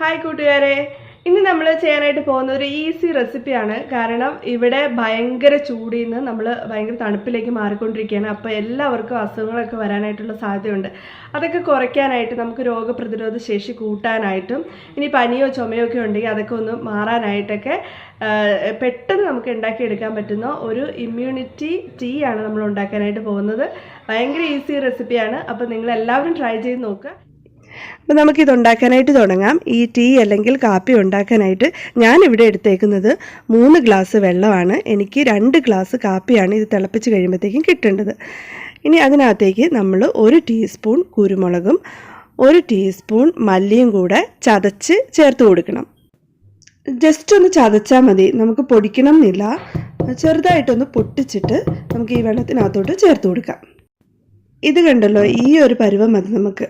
Hi കൂട്ടുകാരെ, ഇന്ന് നമ്മൾ ചെയ്യാനായിട്ട് പോകുന്ന ഒരു ഈസി റെസിപ്പിയാണ്. കാരണം ഇവിടെ ഭയങ്കര ചൂടിൽ നിന്ന് നമ്മൾ ഭയങ്കര തണുപ്പിലേക്ക് മാറിക്കൊണ്ടിരിക്കുകയാണ്. അപ്പോൾ എല്ലാവർക്കും അസുഖങ്ങളൊക്കെ വരാനായിട്ടുള്ള സാധ്യതയുണ്ട്. അതൊക്കെ കുറയ്ക്കാനായിട്ട്, നമുക്ക് രോഗപ്രതിരോധ ശേഷി കൂട്ടാനായിട്ടും, ഇനി പനിയോ ചുമയോ ഒക്കെ ഉണ്ടെങ്കിൽ അതൊക്കെ ഒന്ന് മാറാനായിട്ടൊക്കെ പെട്ടെന്ന് നമുക്ക് ഉണ്ടാക്കിയെടുക്കാൻ പറ്റുന്ന ഒരു ഇമ്മ്യൂണിറ്റി ടീ ആണ് നമ്മൾ ഉണ്ടാക്കാനായിട്ട് പോകുന്നത്. ഭയങ്കര ഈസി റെസിപ്പിയാണ്. അപ്പോൾ നിങ്ങളെല്ലാവരും ട്രൈ ചെയ്ത് നോക്കുക. അപ്പോൾ നമുക്കിതുണ്ടാക്കാനായിട്ട് തുടങ്ങാം. ഈ ടീ അല്ലെങ്കിൽ കാപ്പി ഉണ്ടാക്കാനായിട്ട് ഞാനിവിടെ എടുത്തേക്കുന്നത് 3 ഗ്ലാസ് വെള്ളമാണ്. എനിക്ക് 2 ഗ്ലാസ് കാപ്പിയാണ് ഇത് തിളപ്പിച്ച് കഴിയുമ്പോഴത്തേക്കും കിട്ടേണ്ടത്. ഇനി അതിനകത്തേക്ക് നമ്മൾ 1 ടീസ്പൂൺ കുരുമുളകും 1 ടീസ്പൂൺ മല്ലിയും കൂടെ ചതച്ച് ചേർത്ത് കൊടുക്കണം. ജസ്റ്റ് ഒന്ന് ചതച്ചാൽ മതി, നമുക്ക് പൊടിക്കണം എന്നില്ല. ചെറുതായിട്ടൊന്ന് പൊട്ടിച്ചിട്ട് നമുക്ക് ഈ വെള്ളത്തിനകത്തോട്ട് ചേർത്ത് കൊടുക്കാം. ഇത് കണ്ടല്ലോ, ഈ ഒരു പരുവം മതി നമുക്ക്.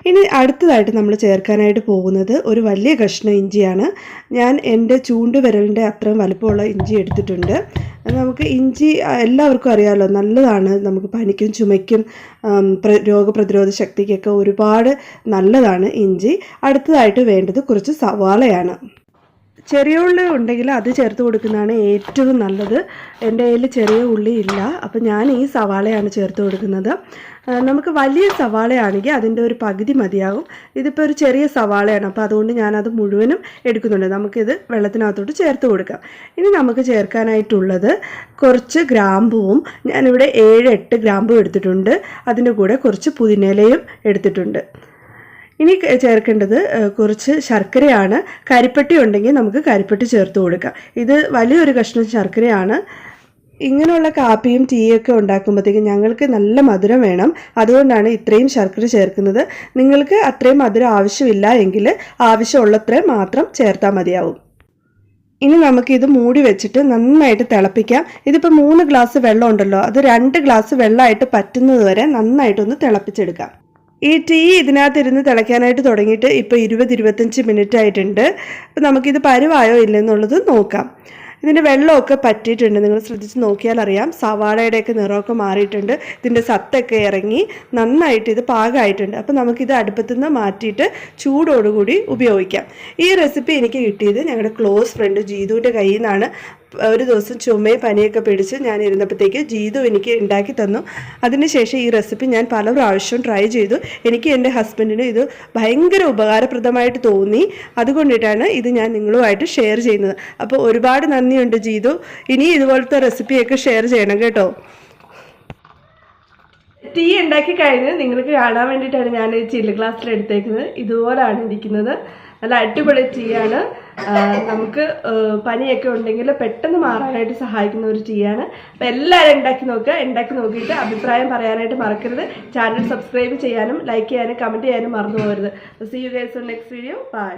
ഇനി അടുത്തതായിട്ട് നമ്മൾ ചേർക്കാനായിട്ട് പോകുന്നത് ഒരു വലിയ കഷ്ണം ഇഞ്ചിയാണ്. ഞാൻ എൻ്റെ ചൂണ്ടുവിരലിൻ്റെ അത്രയും വലുപ്പമുള്ള ഇഞ്ചി എടുത്തിട്ടുണ്ട്. നമുക്ക് ഇഞ്ചി എല്ലാവർക്കും അറിയാമല്ലോ, നല്ലതാണ്. നമുക്ക് പനിക്കും ചുമയ്ക്കും രോഗപ്രതിരോധ ശക്തിക്കൊക്കെ ഒരുപാട് നല്ലതാണ് ഇഞ്ചി. അടുത്തതായിട്ട് വേണ്ടത് കുറച്ച് സവാളയാണ്. ചെറിയ ഉള്ളി ഉണ്ടെങ്കിൽ അത് ചേർത്ത് കൊടുക്കുന്നതാണ് ഏറ്റവും നല്ലത്. എൻ്റെ കയ്യിൽ ചെറിയ ഉള്ളി ഇല്ല, അപ്പോൾ ഞാൻ ഈ സവാളയാണ് ചേർത്ത് കൊടുക്കുന്നത്. നമുക്ക് വലിയ സവാളയാണെങ്കിൽ അതിൻ്റെ ഒരു പകുതി മതിയാകും. ഇതിപ്പോൾ ഒരു ചെറിയ സവാളയാണ്, അപ്പോൾ അതുകൊണ്ട് ഞാനത് മുഴുവനും എടുക്കുന്നുണ്ട്. നമുക്കിത് വെള്ളത്തിനകത്തോട്ട് ചേർത്ത് കൊടുക്കാം. ഇനി നമുക്ക് ചേർക്കാനായിട്ടുള്ളത് കുറച്ച് ഗ്രാമ്പുവും, ഞാനിവിടെ 7-8 ഗ്രാമ്പും എടുത്തിട്ടുണ്ട്. അതിൻ്റെ കൂടെ കുറച്ച് പുതിനയിലയും എടുത്തിട്ടുണ്ട്. ഇനി ചേർക്കേണ്ടത് കുറച്ച് ശർക്കരയാണ്. കരിപ്പട്ടി ഉണ്ടെങ്കിൽ നമുക്ക് കരിപ്പട്ടി ചേർത്ത് കൊടുക്കാം. ഇത് വലിയൊരു കഷ്ണം ശർക്കരയാണ്. ഇങ്ങനെയുള്ള കാപ്പിയും ടീയൊക്കെ ഉണ്ടാക്കുമ്പോഴത്തേക്കും ഞങ്ങൾക്ക് നല്ല മധുരം വേണം, അതുകൊണ്ടാണ് ഇത്രയും ശർക്കര ചേർക്കുന്നത്. നിങ്ങൾക്ക് അത്രയും മധുരം ആവശ്യമില്ല എങ്കിൽ ആവശ്യമുള്ളത്രയും മാത്രം ചേർത്താൽ മതിയാവും. ഇനി നമുക്കിത് മൂടി വെച്ചിട്ട് നന്നായിട്ട് തിളപ്പിക്കാം. ഇതിപ്പോൾ 3 ഗ്ലാസ് വെള്ളം ഉണ്ടല്ലോ, അത് 2 ഗ്ലാസ് വെള്ളമായിട്ട് പറ്റുന്നത് വരെ നന്നായിട്ടൊന്ന് തിളപ്പിച്ചെടുക്കാം. ഈ ടീ ഇതിനകത്തിരുന്ന് തിളയ്ക്കാനായിട്ട് തുടങ്ങിയിട്ട് ഇപ്പോൾ 20-25 മിനിറ്റ് ആയിട്ടുണ്ട്. അപ്പോൾ നമുക്കിത് പരുവായോ ഇല്ലെന്നുള്ളത് നോക്കാം. ഇതിൻ്റെ വെള്ളമൊക്കെ പറ്റിയിട്ടുണ്ട്, നിങ്ങൾ ശ്രദ്ധിച്ച് നോക്കിയാൽ അറിയാം. സവാളയുടെയൊക്കെ നിറമൊക്കെ മാറിയിട്ടുണ്ട്, ഇതിൻ്റെ സത്തൊക്കെ ഇറങ്ങി നന്നായിട്ട് ഇത് പാകമായിട്ടുണ്ട്. അപ്പോൾ നമുക്കിത് അടുപ്പത്തു നിന്ന് മാറ്റിയിട്ട് ചൂടോടുകൂടി ഉപയോഗിക്കാം. ഈ റെസിപ്പി എനിക്ക് കിട്ടിയത് ഞങ്ങളുടെ ക്ലോസ് ഫ്രണ്ട് ജീതുവിൻ്റെ കയ്യിൽ നിന്നാണ്. ഒരു ദിവസം ചുമയും പനിയൊക്കെ പിടിച്ച് ഞാൻ ഇരുന്നപ്പോഴത്തേക്ക് ജീതു എനിക്ക് ഉണ്ടാക്കി തന്നു. അതിനുശേഷം ഈ റെസിപ്പി ഞാൻ പല പ്രാവശ്യവും ട്രൈ ചെയ്തു. എനിക്ക് എൻ്റെ ഹസ്ബൻഡിനും ഇത് ഭയങ്കര ഉപകാരപ്രദമായിട്ട് തോന്നി. അതുകൊണ്ടിട്ടാണ് ഇത് ഞാൻ നിങ്ങളുമായിട്ട് ഷെയർ ചെയ്യുന്നത്. അപ്പോൾ ഒരുപാട് നന്ദിയുണ്ട് ജീതു. ഇനി ഇതുപോലത്തെ റെസിപ്പിയൊക്കെ ഷെയർ ചെയ്യണം കേട്ടോ. ടീ ഉണ്ടാക്കി കഴിഞ്ഞ് നിങ്ങൾക്ക് കാണാൻ വേണ്ടിയിട്ടാണ് ഞാൻ ഈ ചില്ല് ഗ്ലാസ്സിൽ എടുത്തേക്കുന്നത്. ഇതുപോലാണ് ഇരിക്കുന്നത്. നല്ല അടിപൊളി ടീയാണ്. നമുക്ക് പനിയൊക്കെ ഉണ്ടെങ്കിൽ പെട്ടെന്ന് മാറാനായിട്ട് സഹായിക്കുന്ന ഒരു ടീയാണ്. അപ്പോൾ എല്ലാവരും ഉണ്ടാക്കി നോക്കുക. ഉണ്ടാക്കി നോക്കിയിട്ട് അഭിപ്രായം പറയാനായിട്ട് മറക്കരുത്. ചാനൽ സബ്സ്ക്രൈബ് ചെയ്യാനും ലൈക്ക് ചെയ്യാനും കമൻറ്റ് ചെയ്യാനും മറന്നു പോകരുത്. See you guys on next video. By.